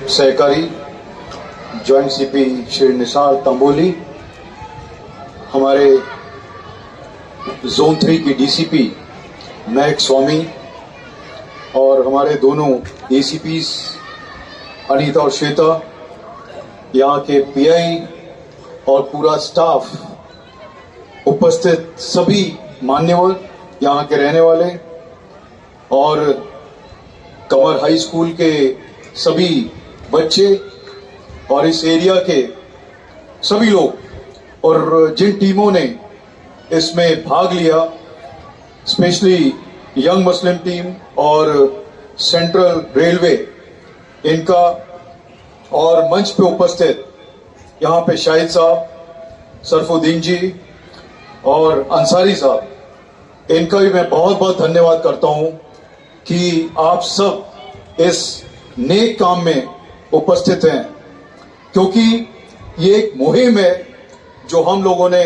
सहकारी joint CP Shri Nisar Tamboli, हमारे zone 3 की डीसीपी महक स्वामी और हमारे दोनों एसीपीज अनीता और श्वेता, यहाँ के पीआई और पूरा स्टाफ, उपस्थित सभी मान्यवर, यहाँ के रहने वाले और कमर हाई स्कूल के सभी बच्चे और इस एरिया के सभी लोग और जिन टीमों ने इसमें भाग लिया, स्पेशली यंग मुस्लिम टीम और सेंट्रल रेलवे, इनका और मंच पे उपस्थित यहाँ पे शाहिद साहब, सरफुद्दीन जी और अंसारी साहब, इनका भी मैं बहुत बहुत धन्यवाद करता हूँ कि आप सब इस नेक काम में उपस्थित हैं, क्योंकि ये एक मुहिम है जो हम लोगों ने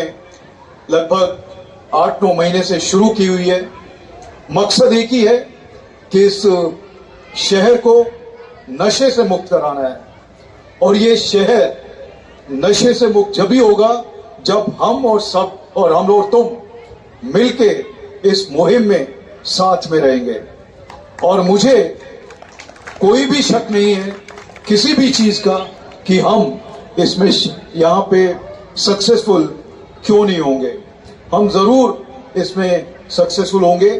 लगभग 8-9 महीने से शुरू की हुई है। मकसद एक ही है कि इस शहर को नशे से मुक्त कराना है, और ये शहर नशे से मुक्त जब भी होगा जब हम लोग और तुम मिलके इस मुहिम में साथ में रहेंगे। और मुझे कोई भी शक नहीं है किसी भी चीज का कि हम इसमें यहाँ पे सक्सेसफुल क्यों नहीं होंगे। हम जरूर इसमें सक्सेसफुल होंगे।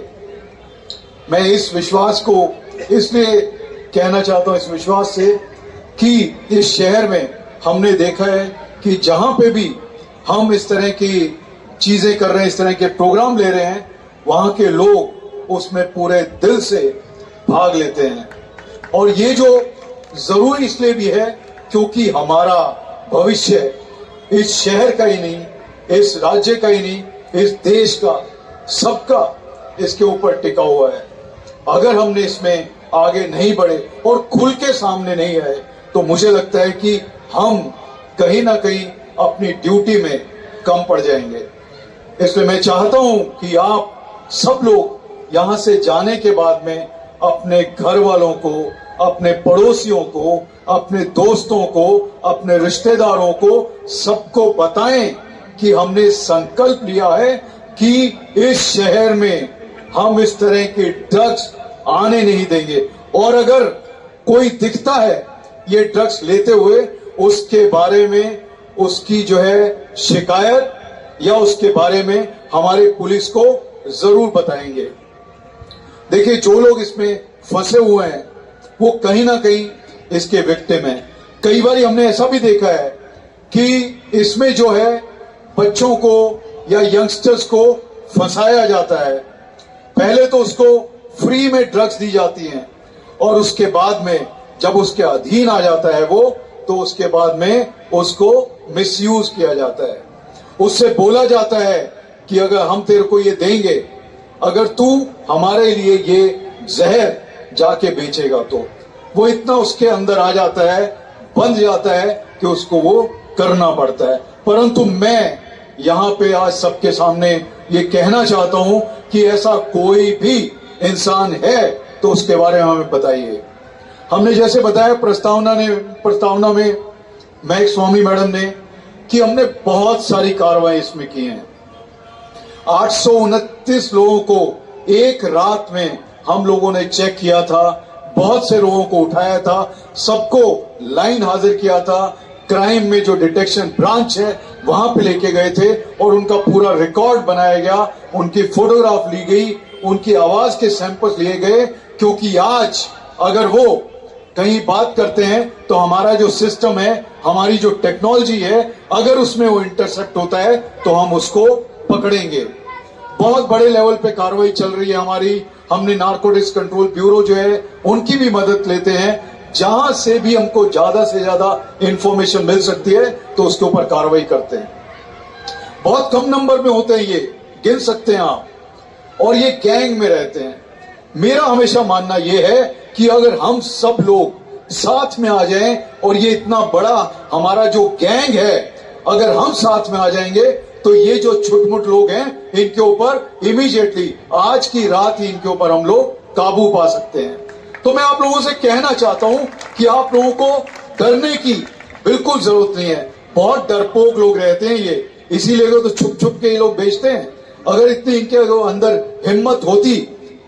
मैं इस विश्वास को इसलिए कहना चाहता हूं, इस विश्वास से कि इस शहर में हमने देखा है कि जहां पे भी हम इस तरह की चीजें कर रहे हैं, इस तरह के प्रोग्राम ले रहे हैं, वहां के लोग उसमें पूरे दिल से भाग लेते हैं। और ये जो जरूरी इसलिए भी है क्योंकि हमारा भविष्य इस शहर का ही नहीं, इस राज्य का ही नहीं, इस देश का, सबका इसके ऊपर टिका हुआ है। अगर हमने इसमें आगे नहीं बढ़े और खुल के सामने नहीं आए तो मुझे लगता है कि हम कहीं ना कहीं अपनी ड्यूटी में कम पड़ जाएंगे। इसलिए मैं चाहता हूं कि आप सब लोग यहां से जाने के बाद में अपने घर वालों को, अपने पड़ोसियों को, अपने दोस्तों को, अपने रिश्तेदारों को, सबको बताएं कि हमने संकल्प लिया है कि इस शहर में हम इस तरह के ड्रग्स आने नहीं देंगे। और अगर कोई दिखता है ये ड्रग्स लेते हुए, उसके बारे में उसकी जो है शिकायत या उसके बारे में हमारे पुलिस को जरूर बताएंगे। देखिए, जो लोग इसमें फंसे हुए हैं वो कहीं ना कहीं इसके विक्टिम हैं। कई बार हमने ऐसा भी देखा है कि इसमें जो है बच्चों को या यंगस्टर्स को फंसाया जाता है। पहले तो उसको फ्री में ड्रग्स दी जाती हैं और उसके बाद में जब उसके अधीन आ जाता है वो, तो उसके बाद में उसको मिसयूज किया जाता है। उससे बोला जाता है कि अगर हम तेरे को ये देंगे, अगर तू हमारे लिए ये जहर जाके बेचेगा, तो वो इतना उसके अंदर आ जाता है, बंध जाता है कि उसको वो करना पड़ता है। परंतु मैं यहाँ पे आज सबके सामने ये कहना चाहता हूं कि ऐसा कोई भी इंसान है तो उसके बारे में हमें बताइए। हमने जैसे बताया प्रस्तावना में महक स्वामी मैडम ने कि हमने बहुत सारी कार्रवाई इसमें की हैं। 829 लोगों को एक रात में हम लोगों ने चेक किया था, बहुत से लोगों को उठाया था, सबको लाइन हाजिर किया था, क्राइम में जो डिटेक्शन ब्रांच है वहां पे लेके गए थे और उनका पूरा रिकॉर्ड बनाया गया, उनकी फोटोग्राफ ली गई, उनकी आवाज के सैंपल्स लिए गए। क्योंकि आज अगर वो कहीं बात करते हैं तो हमारा जो सिस्टम है, हमारी जो टेक्नोलॉजी है, अगर उसमें वो इंटरसेप्ट होता है तो हम उसको पकड़ेंगे। बहुत बड़े लेवल पे कार्रवाई चल रही है हमारी। हमने नारकोटिक्स कंट्रोल ब्यूरो जो है उनकी भी मदद लेते हैं। जहां से भी हमको ज्यादा से ज्यादा इंफॉर्मेशन मिल सकती है तो उसके ऊपर कार्रवाई करते हैं। बहुत कम नंबर में होते हैं, ये गिन सकते हैं आप, और ये गैंग में रहते हैं। मेरा हमेशा मानना यह है कि अगर हम सब लोग साथ में आ जाएं और ये इतना बड़ा हमारा जो गैंग है, अगर हम साथ में आ जाएंगे तो ये जो छुटमुट लोग हैं इनके ऊपर इमीडिएटली आज की रात ही इनके ऊपर हम लोग काबू पा सकते हैं। तो मैं आप लोगों से कहना चाहता हूं कि आप लोगों को डरने की बिल्कुल जरूरत नहीं है। बहुत डरपोक लोग रहते हैं ये, इसीलिए तो छुप छुप के ये लोग बेचते हैं। अगर इतनी इनके अंदर हिम्मत होती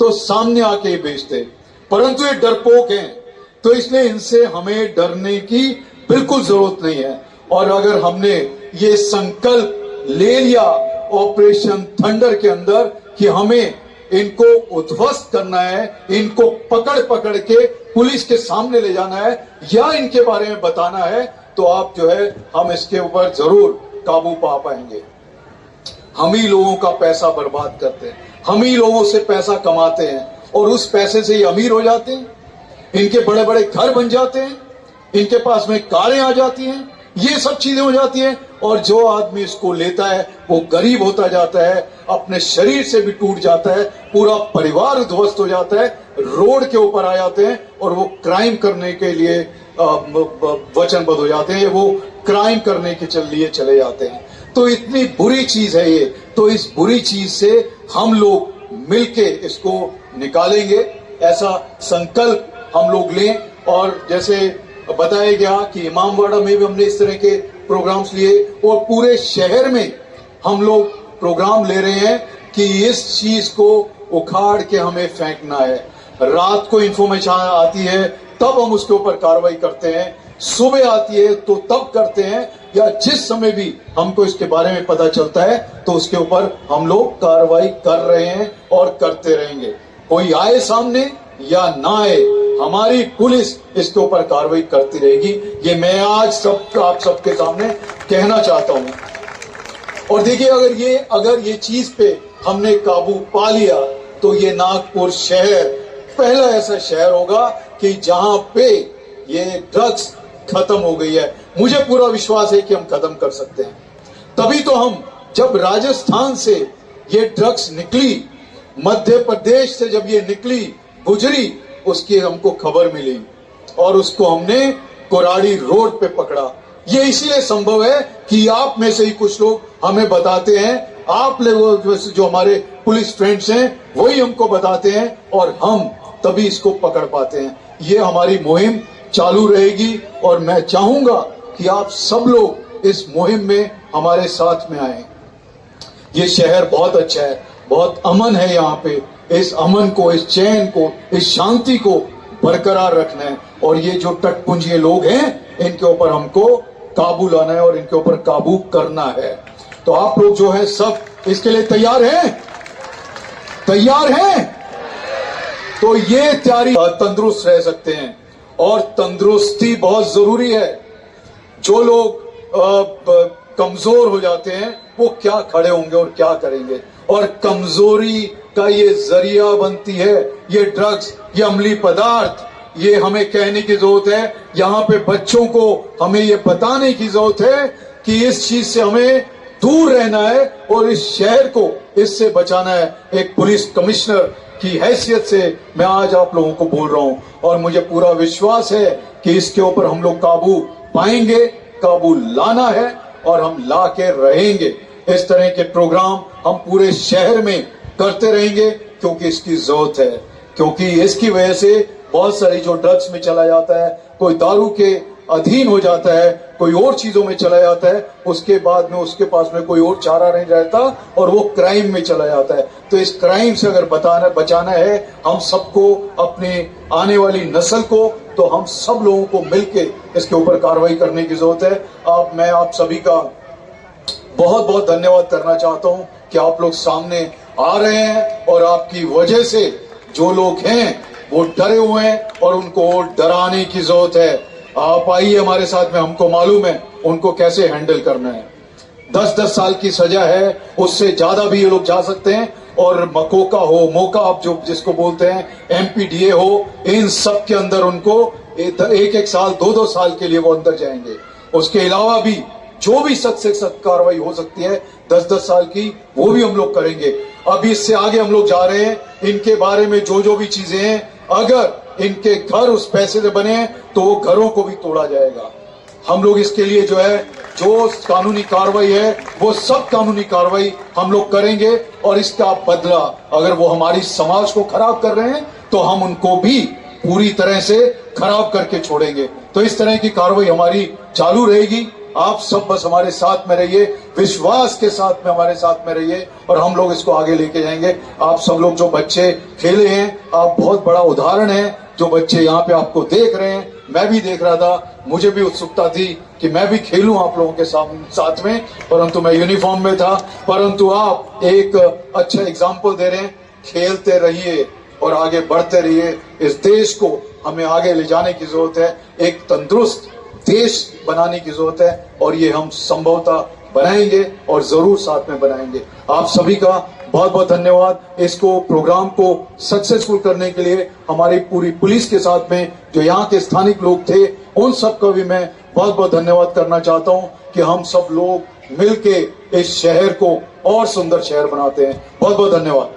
तो सामने आके ये बेचते, परंतु ये डरपोक हैं, तो इसलिए इनसे हमें डरने की बिल्कुल जरूरत नहीं है। और अगर हमने ये संकल्प ले लिया ऑपरेशन थंडर के अंदर कि हमें इनको उध्वस्त करना है, इनको पकड़ पकड़ के पुलिस के सामने ले जाना है या इनके बारे में बताना है, तो आप जो है हम इसके ऊपर जरूर काबू पा पाएंगे। हम ही लोगों का पैसा बर्बाद करते हैं, हम ही लोगों से पैसा कमाते हैं और उस पैसे से ये अमीर हो जाते हैं, इनके बड़े बड़े घर बन जाते हैं, इनके पास में कारें आ जाती हैं, ये सब चीजें हो जाती हैं। और जो आदमी इसको लेता है वो गरीब होता जाता है, अपने शरीर से भी टूट जाता है, पूरा परिवार उद्ध्वस्त हो जाता है, रोड के ऊपर आ जाते हैं और वो क्राइम करने के लिए वचनबद्ध हो जाते हैं, वो क्राइम करने के लिए चले जाते हैं। तो इतनी बुरी चीज है ये, तो इस बुरी चीज से हम लोग मिलके इसको निकालेंगे, ऐसा संकल्प हम लोग लें। और जैसे बताया गया कि इमामबाड़ा में भी हमने इस तरह के प्रोग्राम्स लिए और पूरे शहर में हम लोग प्रोग्राम ले रहे हैं कि इस चीज को उखाड़ के हमें फेंकना है। रात को इंफॉर्मेशन आती है तब हम उसके ऊपर कार्रवाई करते हैं, सुबह आती है तो तब करते हैं, या जिस समय भी हमको इसके बारे में पता चलता है तो उसके ऊपर हम लोग कार्रवाई कर रहे हैं और करते रहेंगे। कोई आए सामने या ना आए, हमारी पुलिस इसके ऊपर कार्रवाई करती रहेगी। ये मैं आज आप सबके सामने कहना चाहता हूं। और देखिए, अगर ये चीज पे हमने काबू पा लिया तो ये नागपुर शहर पहला ऐसा शहर होगा कि जहां पे ये ड्रग्स खत्म हो गई है। मुझे पूरा विश्वास है कि हम खत्म कर सकते हैं। तभी तो हम, जब राजस्थान से ये ड्रग्स निकली, मध्य प्रदेश से जब ये निकली, गुजरी, उसकी हमको खबर मिली और उसको हमने कोराड़ी रोड पे पकड़ा। ये इसीलिए संभव है कि आप में से ही कुछ लोग हमें बताते हैं, आप लोग जो हमारे पुलिस फ्रेंड्स हैं वही हमको बताते हैं और हम तभी इसको पकड़ पाते हैं। ये हमारी मुहिम चालू रहेगी और मैं चाहूंगा कि आप सब लोग इस मुहिम में हमारे साथ में आए। ये शहर बहुत अच्छा है, बहुत अमन है यहाँ पे। इस अमन को, इस चैन को, इस शांति को बरकरार रखना है और ये जो टटपुंजिए लोग हैं इनके ऊपर हमको काबू लाना है और इनके ऊपर काबू करना है। तो आप लोग जो है सब इसके लिए तैयार हैं? तैयार हैं? तो ये तैयारी तंदुरुस्त रह सकते हैं और तंदुरुस्ती बहुत जरूरी है। जो लोग कमजोर हो जाते हैं वो क्या खड़े होंगे और क्या करेंगे, और कमजोरी का ये जरिया बनती है ये ड्रग्स, ये अमली पदार्थ। ये हमें कहने की जरूरत है, यहाँ पे बच्चों को हमें ये बताने की जरूरत है कि इस चीज से हमें दूर रहना है और इस शहर को इससे बचाना है। एक पुलिस कमिश्नर की हैसियत से मैं आज आप लोगों को बोल रहा हूं और मुझे पूरा विश्वास है कि इसके ऊपर हम लोग काबू पाएंगे, काबू लाना है और हम ला के रहेंगे। इस तरह के प्रोग्राम हम पूरे शहर में करते रहेंगे क्योंकि इसकी जरूरत है, क्योंकि इसकी वजह से बहुत सारी जो ड्रग्स में चला जाता है, कोई दारू के अधीन हो जाता है, कोई और चीजों में चला जाता है, उसके बाद में उसके पास में कोई और चारा नहीं रहता और वो क्राइम में चला जाता है। तो इस क्राइम से अगर बचाना है हम सबको, अपने आने वाली नस्ल को, तो हम सब लोगों को मिलके इसके ऊपर कार्रवाई करने की जरूरत है। मैं आप सभी का बहुत बहुत धन्यवाद करना चाहता हूं कि आप लोग सामने आ रहे हैं और आपकी वजह से जो लोग हैं वो डरे हुए हैं और उनको डराने की जरूरत है। आप आइए हमारे साथ में, हमको मालूम है उनको कैसे हैंडल करना है। 10-10 साल की सजा है, उससे ज्यादा भी ये लोग जा सकते हैं। और मकोका हो, मोका आप जो जिसको बोलते हैं, MPDA हो, इन सब के अंदर उनको 1-1 साल 2-2 साल के लिए वो अंदर जाएंगे। उसके अलावा भी जो भी सख्त से सख्त कार्रवाई हो सकती है 10-10 साल की, वो भी हम लोग करेंगे। अब इससे आगे हम लोग जा रहे हैं, इनके बारे में जो भी चीजें हैं, अगर इनके घर उस पैसे से बने हैं तो वो घरों को भी तोड़ा जाएगा। हम लोग इसके लिए जो है, जो कानूनी कार्रवाई है वो सब कानूनी कार्रवाई हम लोग करेंगे और इसका बदला, अगर वो हमारी समाज को खराब कर रहे हैं तो हम उनको भी पूरी तरह से खराब करके छोड़ेंगे। तो इस तरह की कार्रवाई हमारी चालू रहेगी। आप सब बस हमारे साथ में रहिए, विश्वास के साथ में हमारे साथ में रहिए और हम लोग इसको आगे लेके जाएंगे। आप सब लोग जो बच्चे खेले हैं, आप बहुत बड़ा उदाहरण है। जो बच्चे यहाँ पे आपको देख रहे हैं, मैं भी देख रहा था, मुझे भी उत्सुकता थी कि मैं भी खेलूं आप लोगों के साथ में, परंतु मैं यूनिफॉर्म में था। परंतु आप एक अच्छा एग्जाम्पल दे रहे हैं। खेलते रहिए और आगे बढ़ते रहिए। इस देश को हमें आगे ले जाने की जरूरत है, एक तंदुरुस्त देश बनाने की जरूरत है और ये हम संभवतः बनाएंगे और जरूर साथ में बनाएंगे। आप सभी का बहुत बहुत धन्यवाद। इसको प्रोग्राम को सक्सेसफुल करने के लिए हमारी पूरी पुलिस के साथ में जो यहाँ के स्थानिक लोग थे, उन सब का भी मैं बहुत बहुत धन्यवाद करना चाहता हूँ कि हम सब लोग मिलके इस शहर को और सुंदर शहर बनाते हैं। बहुत बहुत धन्यवाद।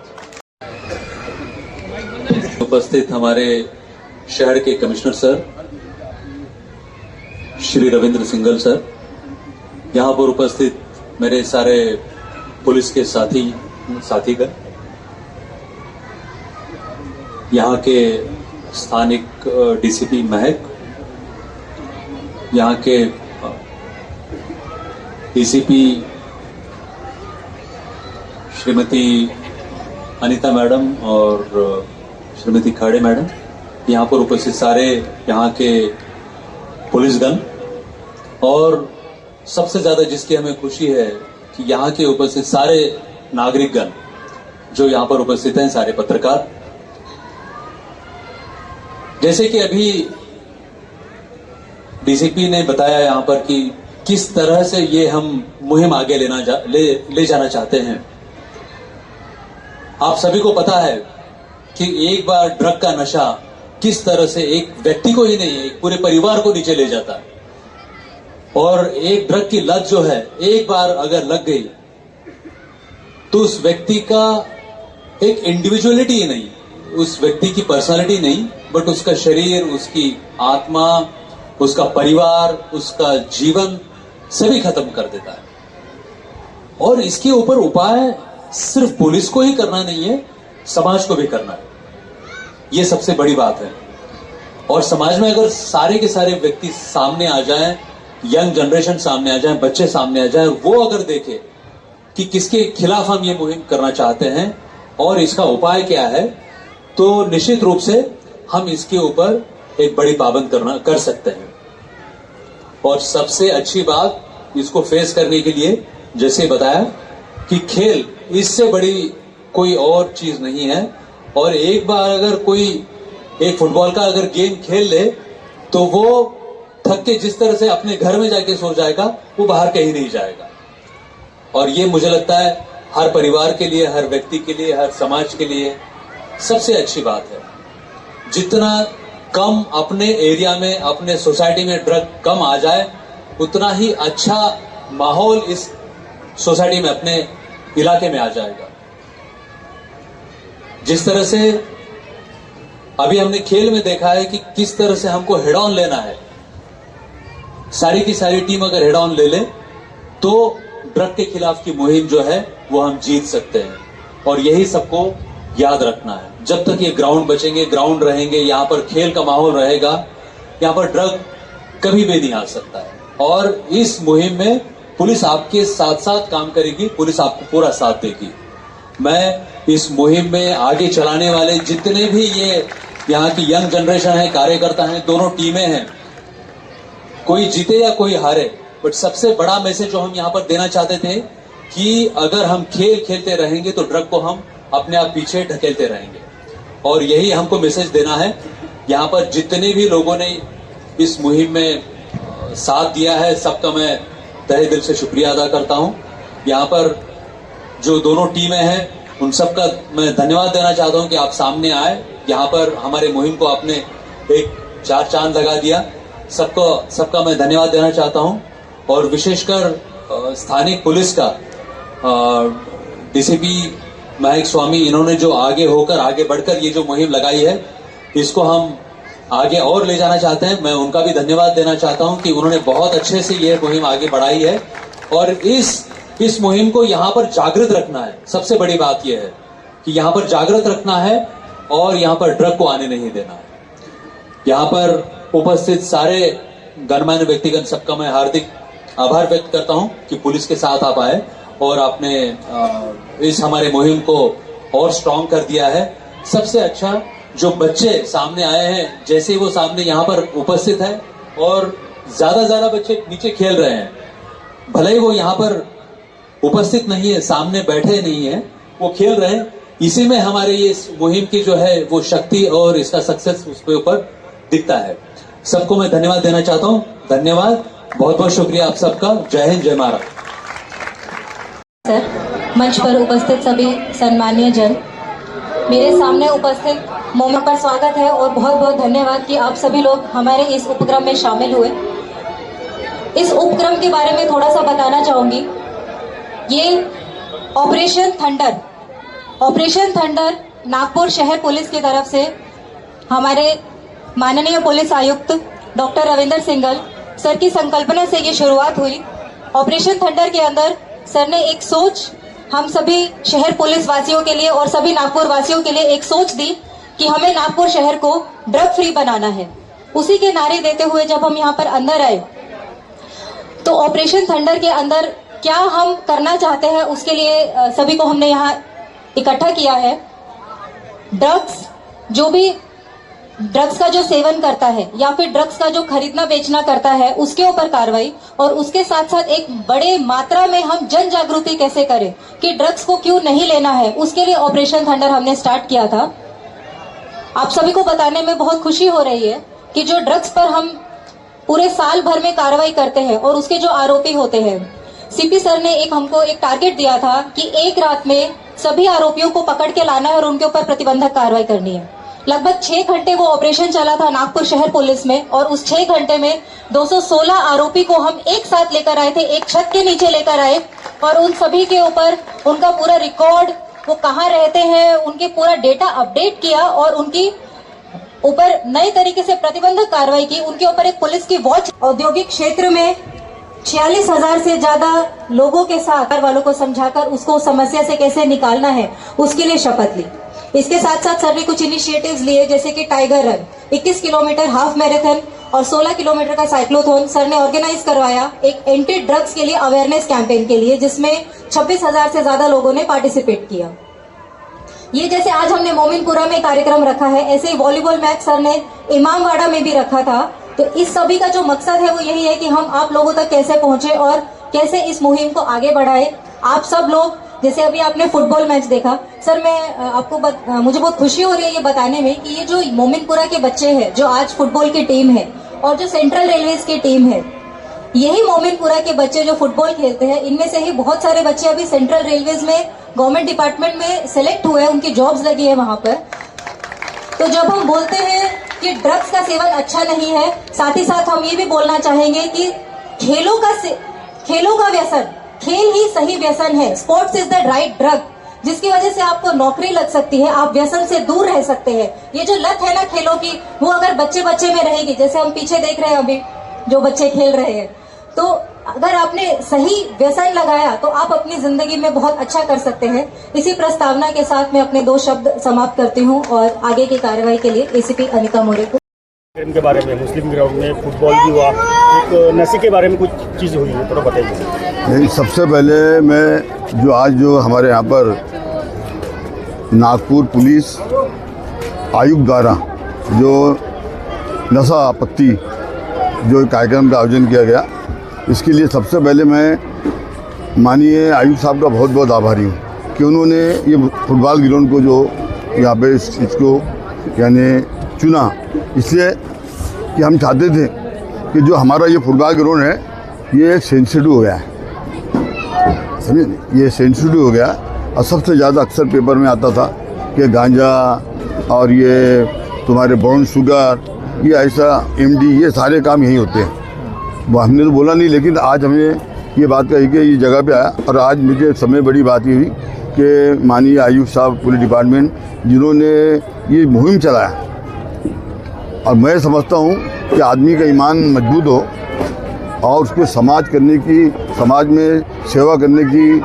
उपस्थित हमारे शहर के commissioner sir Shri Ravindra Singhal sir, यहाँ पर उपस्थित मेरे सारे पुलिस के साथीगण, यहाँ के स्थानिक डीसीपी महक, यहाँ के डीसीपी श्रीमती अनीता मैडम और श्रीमती खाड़े मैडम, यहाँ पर उपस्थित सारे यहाँ के पुलिसगण, और सबसे ज्यादा जिसकी हमें खुशी है कि यहाँ के उपस्थित सारे नागरिकगण जो यहाँ पर उपस्थित हैं, सारे पत्रकार। जैसे कि अभी डीसीपी ने बताया यहाँ पर कि किस तरह से ये हम मुहिम आगे ले जाना चाहते हैं। आप सभी को पता है कि एक बार ड्रग का नशा किस तरह से एक व्यक्ति को ही नहीं, एक पूरे परिवार को नीचे ले जाता है। और एक ड्रग की लत जो है, एक बार अगर लग गई तो उस व्यक्ति का एक इंडिविजुअलिटी ही नहीं, उस व्यक्ति की पर्सनालिटी नहीं, बट उसका शरीर, उसकी आत्मा, उसका परिवार, उसका जीवन सभी खत्म कर देता है। और इसके ऊपर उपाय सिर्फ पुलिस को ही करना नहीं है, समाज को भी करना है। ये सबसे बड़ी बात है। और समाज में अगर सारे के सारे व्यक्ति सामने आ जाएं, यंग जनरेशन सामने आ जाए, बच्चे सामने आ जाए, वो अगर देखे कि किसके खिलाफ हम ये मुहिम करना चाहते हैं और इसका उपाय क्या है, तो निश्चित रूप से हम इसके ऊपर एक बड़ी पाबंद कर सकते हैं। और सबसे अच्छी बात, इसको फेस करने के लिए जैसे बताया कि खेल, इससे बड़ी कोई और चीज नहीं है। और एक बार अगर कोई एक फुटबॉल का अगर गेम खेल ले तो वो थक के जिस तरह से अपने घर में जाके सो जाएगा, वो बाहर कहीं नहीं जाएगा। और ये मुझे लगता है हर परिवार के लिए, हर व्यक्ति के लिए, हर समाज के लिए सबसे अच्छी बात है। जितना कम अपने एरिया में, अपने सोसाइटी में ड्रग कम आ जाए, उतना ही अच्छा माहौल इस सोसाइटी में, अपने इलाके में आ जाएगा। जिस तरह से अभी हमने खेल में देखा है कि किस तरह से हमको हेड ऑन लेना है, सारी की सारी टीम अगर हेड ऑन ले ले तो ड्रग के खिलाफ की मुहिम जो है वो हम जीत सकते हैं। और यही सबको याद रखना है। जब तक ये ग्राउंड बचेंगे, ग्राउंड रहेंगे, यहाँ पर खेल का माहौल रहेगा, यहाँ पर ड्रग कभी भी नहीं आ सकता है। और इस मुहिम में पुलिस आपके साथ साथ काम करेगी, पुलिस आपको पूरा साथ देगी। मैं इस मुहिम में आगे चलाने वाले जितने भी ये यहाँ की यंग जनरेशन है, कार्यकर्ता हैं, दोनों टीमें हैं, कोई जीते या कोई हारे, बट सबसे बड़ा मैसेज जो हम यहाँ पर देना चाहते थे कि अगर हम खेल खेलते रहेंगे तो ड्रग को हम अपने आप पीछे ढकेलते रहेंगे। और यही हमको मैसेज देना है। यहाँ पर जितने भी लोगों ने इस मुहिम में साथ दिया है, सबका मैं तहे दिल से शुक्रिया अदा करता हूँ। यहाँ पर जो दोनों टीमें हैं, उन सबका मैं धन्यवाद देना चाहता हूँ कि आप सामने आए, यहाँ पर हमारे मुहिम को आपने एक चार चांद लगा दिया। सबका मैं धन्यवाद देना चाहता हूँ। और विशेषकर स्थानिक पुलिस का डीसीपी महक स्वामी, इन्होंने जो आगे बढ़कर ये जो मुहिम लगाई है, इसको हम आगे और ले जाना चाहते हैं। मैं उनका भी धन्यवाद देना चाहता हूं कि उन्होंने बहुत अच्छे से ये मुहिम आगे बढ़ाई है। और इस मुहिम को यहाँ पर जागृत रखना है। सबसे बड़ी बात यह है कि यहाँ पर जागृत रखना है और यहाँ पर ड्रग को आने नहीं देना है। यहाँ पर उपस्थित सारे गणमान्य व्यक्तिगण सबका मैं हार्दिक आभार व्यक्त करता हूँ कि पुलिस के साथ आप आए और आपने इस हमारे मुहिम को और स्ट्रांग कर दिया है। सबसे अच्छा जो बच्चे सामने आए हैं, जैसे ही वो सामने यहाँ पर उपस्थित है और ज्यादा बच्चे नीचे खेल रहे हैं, भले ही वो यहाँ पर उपस्थित नहीं है, सामने बैठे नहीं है, वो खेल रहे हैं। इसी में हमारे ये मुहिम की जो है वो शक्ति और इसका सक्सेस उसके ऊपर दिखता है। सबको मैं धन्यवाद देना चाहता हूँ। धन्यवाद, बहुत बहुत शुक्रिया आप सबका। जय हिंद, जय महाराष्ट्र। सर, मंच पर उपस्थित सभी सम्मानीय जन, मेरे सामने उपस्थित मोमेंट पर स्वागत है और बहुत बहुत धन्यवाद कि आप सभी लोग हमारे इस उपक्रम में शामिल हुए। इस उपक्रम के बारे में थोड़ा सा बताना चाहूंगी। ये ऑपरेशन थंडर नागपुर शहर पुलिस की तरफ से हमारे माननीय पुलिस आयुक्त डॉक्टर रविंदर सिंघल सर की संकल्पना से ये शुरुआत हुई। ऑपरेशन थंडर के अंदर सर ने एक सोच हम सभी शहर पुलिस वासियों के लिए और सभी नागपुर वासियों के लिए एक सोच दी कि हमें नागपुर शहर को ड्रग फ्री बनाना है। उसी के नारे देते हुए जब हम यहाँ पर अंदर आए तो ऑपरेशन थंडर के अंदर क्या हम करना चाहते हैं उसके लिए सभी को हमने यहाँ इकट्ठा किया है। ड्रग्स का जो सेवन करता है या फिर ड्रग्स का जो खरीदना बेचना करता है उसके ऊपर कार्रवाई, और उसके साथ साथ एक बड़े मात्रा में हम जन जागृति कैसे करें कि ड्रग्स को क्यों नहीं लेना है, उसके लिए ऑपरेशन थंडर हमने स्टार्ट किया था। आप सभी को बताने में बहुत खुशी हो रही है कि जो ड्रग्स पर हम पूरे साल भर में कार्रवाई करते हैं और उसके जो आरोपी होते हैं, सीपी सर ने हमको एक टारगेट दिया था कि एक रात में सभी आरोपियों को पकड़ के लाना है और उनके ऊपर प्रतिबंधक कार्रवाई करनी है। लगभग 6 घंटे वो ऑपरेशन चला था नागपुर शहर पुलिस में, और उस 6 घंटे में 216 आरोपी को हम एक साथ लेकर आए थे, एक छत के नीचे लेकर आए और उन सभी के ऊपर उनका पूरा रिकॉर्ड, वो कहाँ रहते हैं, उनके पूरा डेटा अपडेट किया और उनकी ऊपर नए तरीके से प्रतिबंधक कार्रवाई की। उनके ऊपर एक पुलिस की वॉच, औद्योगिक क्षेत्र में 46,000 से ज्यादा लोगों के साथ वालों को समझाकर उसको समस्या से कैसे निकालना है उसके लिए शपथ ली। इसके साथ साथ सर ने कुछ इनिशिएटिव्स लिए, जैसे कि tiger run, 21 kilometre half marathon और 16 किलोमीटर का साइक्लोथॉन सर ने ऑर्गेनाइज करवाया एक एंटी ड्रग्स के लिए अवेयरनेस कैंपेन के लिए, जिसमें 26,000 से ज्यादा लोगों ने पार्टिसिपेट किया। ये जैसे आज हमने मोमिनपुरा में कार्यक्रम रखा है, ऐसे ही वॉलीबॉल मैच सर ने इमामवाड़ा में भी रखा था। तो इस सभी का जो मकसद है वो यही है कि हम आप लोगों तक कैसे पहुंचे और कैसे इस मुहिम को आगे बढ़ाए। आप सब लोग, जैसे अभी आपने फुटबॉल मैच देखा सर, मैं मुझे बहुत खुशी हो रही है ये बताने में कि ये जो मोमिनपुरा के बच्चे हैं, जो आज फुटबॉल की टीम है और जो सेंट्रल रेलवेज की टीम है, यही मोमिनपुरा के बच्चे जो फुटबॉल खेलते हैं, इनमें से ही बहुत सारे बच्चे अभी सेंट्रल रेलवेज में गवर्नमेंट डिपार्टमेंट में सिलेक्ट हुए, उनकी जॉब्स लगी है वहां पर। तो जब हम बोलते हैं कि ड्रग्स का सेवन अच्छा नहीं है, साथ ही साथ हम ये भी बोलना चाहेंगे कि खेलों का व्यसन, खेल ही सही व्यसन है। Sports is the right drug, जिसकी वजह से आपको नौकरी लग सकती है, आप व्यसन से दूर रह सकते हैं। ये जो लत है ना खेलों की, वो अगर बच्चे में रहेगी, जैसे हम पीछे देख रहे हैं अभी जो बच्चे खेल रहे हैं, तो अगर आपने सही व्यसन लगाया तो आप अपनी जिंदगी में बहुत अच्छा कर सकते हैं। इसी प्रस्तावना के साथ मैं अपने 2 शब्द समाप्त करती हूँ और आगे की कार्रवाई के लिए एसीपी अनिता मोरे को के बारे में, मुस्लिम ग्राउंड में फुटबॉल भी हुआ, एक नशे के बारे में कुछ चीज़ हुई है, थोड़ा बताइए। नहीं, सबसे पहले मैं जो हमारे यहाँ पर नागपुर पुलिस आयुक्त द्वारा जो नशा आपत्ति जो कार्यक्रम का आयोजन किया गया, इसके लिए सबसे पहले मैं माननीय आयुक्त साहब का बहुत बहुत आभारी हूँ कि उन्होंने ये फुटबॉल ग्राउंड को जो यहाँ पे इसको यानी चुना, इसलिए कि हम चाहते थे कि जो हमारा ये फुटबॉल ग्राउंड है ये सेंसिटिव हो गया है, समझे, ये सेंसिटिव हो गया। और सबसे ज़्यादा अक्सर पेपर में आता था कि गांजा और ये तुम्हारे ब्राउन शुगर, ये ऐसा एमडी, ये सारे काम यही होते हैं। वो हमने तो बोला नहीं, लेकिन आज हमें ये बात कही कि ये जगह पे आया। और आज मुझे समय बड़ी बात ये हुई कि माननीय आयुक्त साहब पुलिस डिपार्टमेंट जिन्होंने ये मुहिम चलाया, और मैं समझता हूँ कि आदमी का ईमान मजबूत हो और उसको समाज में सेवा करने की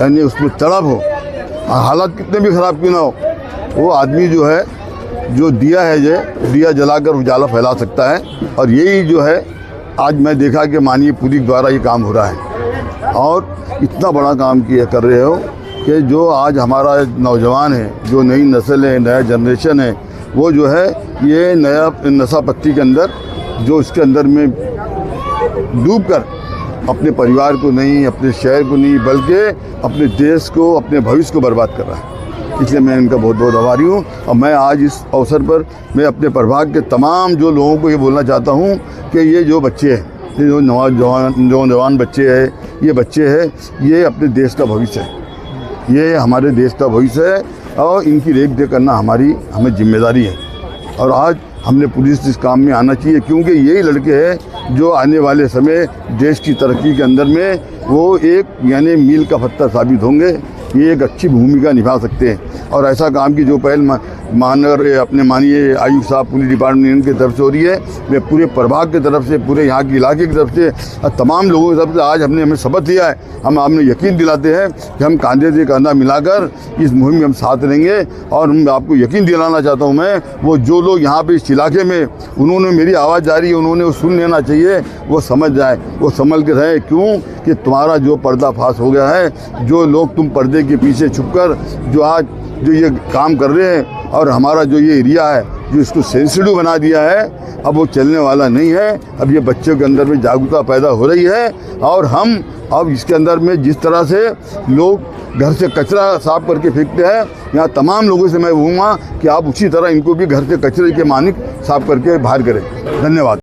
यानी उसमें तड़प हो, हालात कितने भी ख़राब क्यों ना हो, वो आदमी जो है जो दिया है दिया जलाकर उजाला फैला सकता है। और यही जो है आज मैं देखा कि माननीय पुलिस द्वारा ये काम हो रहा है और इतना बड़ा काम किया कर रहे हो कि जो आज हमारा नौजवान है, जो नई नस्ल है, नया जनरेशन है, वो जो है ये नया नशा पत्ती के अंदर जो इसके अंदर में डूबकर अपने परिवार को नहीं, अपने शहर को नहीं, बल्कि अपने देश को, अपने भविष्य को बर्बाद कर रहा है। इसलिए मैं इनका बहुत बहुत आभारी हूँ। और मैं आज इस अवसर पर मैं अपने प्रभाग के तमाम जो लोगों को ये बोलना चाहता हूँ कि ये जो बच्चे हैं, ये जो नौजवान बच्चे हैं, ये बच्चे हैं, ये अपने देश का भविष्य है, ये हमारे देश का भविष्य है और इनकी रेख देख करना हमें जिम्मेदारी है। और आज हमने पुलिस इस काम में आना चाहिए, क्योंकि यही लड़के हैं जो आने वाले समय देश की तरक्की के अंदर में वो एक यानी मील का पत्थर साबित होंगे, ये एक अच्छी भूमिका निभा सकते हैं। और ऐसा काम की जो पहल अपने माननीय आयुक्त साहब पुलिस डिपार्टमेंट की तरफ से हो रही है, मैं पूरे प्रभाग की तरफ से, पूरे यहाँ के इलाके की तरफ से, तमाम लोगों की तरफ से आज हमें शपथ लिया है। हम आपने यकीन दिलाते हैं कि हम कंधे से कंधा मिलाकर इस मुहिम में हम साथ रहेंगे। और मैं आपको यकीन दिलाना चाहता हूँ, मैं वो जो लोग यहाँ पे इस इलाके में उन्होंने मेरी आवाज़ जारी है, उन्होंने वो सुन लेना चाहिए, वो समझ जाए, वो संभल के रहे। क्यों कि तुम्हारा जो पर्दाफाश हो गया है, जो लोग तुम पर्दे के पीछे छुपकर जो आज जो ये काम कर रहे हैं, और हमारा जो ये एरिया है जो इसको सेंसिटिव बना दिया है, अब वो चलने वाला नहीं है। अब ये बच्चों के अंदर में जागरूकता पैदा हो रही है और हम अब इसके अंदर में जिस तरह से लोग घर से कचरा साफ करके फेंकते हैं, यहाँ तमाम लोगों से मैं कहूँगा कि आप उसी तरह इनको भी घर से कचरे के मानिक साफ करके बाहर करें। धन्यवाद।